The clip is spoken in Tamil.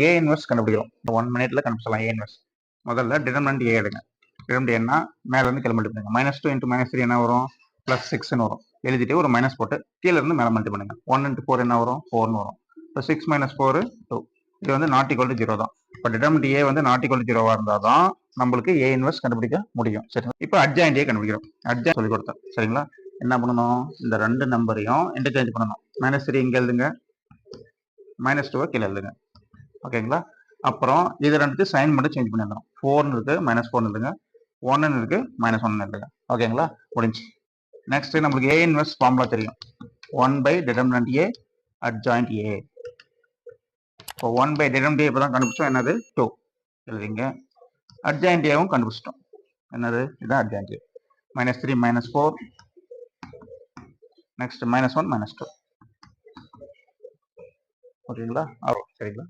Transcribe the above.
ஏ இன்வெர்ஸ் கண்டுபிடிக்கிறோம். இந்த 1 மினிட்ல கண்டுபிடிச்சலாம் ஏ இன்வெர்ஸ். முதல்ல டிடர்மினன்ட் ஏ எடுங்க. டிடர்மினன்ட் ஏன்னா மேல இருந்து கீழே மல்டிபிள் பண்ணுங்க. -2 × -3 என்ன வரும்? +6ன்னு வரும். எழுதிட்டு ஒரு மைனஸ் போட்டு கீழே இருந்து மேலே மல்டி பண்ணுங்க. 1 × 4 என்ன வரும்? 4ன்னு வரும். இப்போ 6 - 4 2. இது வந்து நாட் ஈக்குவல் டு 0 தான். இப்போ டிடர்மினன்ட் ஏ வந்து நாட் ஈக்குவல் டு 0வா இருந்தால் தான் நம்மளுக்கு ஏ இன்வெர்ஸ் கண்டுபிடிக்க முடியும். சரி, இப்போ அட்ஜாயிண்ட் ஏ கண்டுபிடிக்கிறோம். அட்ஜாயிண்ட் சொல்லி கொடுத்தேன். சரிங்களா? என்ன பண்ணணும்? இந்த ரெண்டு நம்பரையும் இன்டர்சேஞ்ச் பண்ணணும். -3 இங்கே எழுதுங்க, -2 கீழே எழுதுங்க. ஓகேங்களா? அப்புறம் இது ரெண்டுத்தையும் சைன் மட்டும் சேஞ்ச் பண்ணிடணும். 4ன்னு இருக்கு, -4ன்னு எழுதுங்க. 1ன்னு இருக்கு, -1ன்னு எழுதுங்க. ஓகேங்களா? முடிஞ்சு. நெக்ஸ்ட் நம்மளுக்கு ஏ இன்வெர்ஸ் ஃபார்முலா தெரியும். 1/determinant A adjoint A. இப்போ 1/determinant A இப்போ தான் கண்டுபிடிச்சோம். என்னது? 2 எழுதிங்க. அட்ஜாயிண்ட் ஏவும் கண்டுபிடிச்சிட்டோம். என்னது? இதுதான் அட்ஜாயிண்ட் ஏ. -3 -4, நெக்ஸ்ட் -1 -2. ஓகேங்களா? சரிங்களா?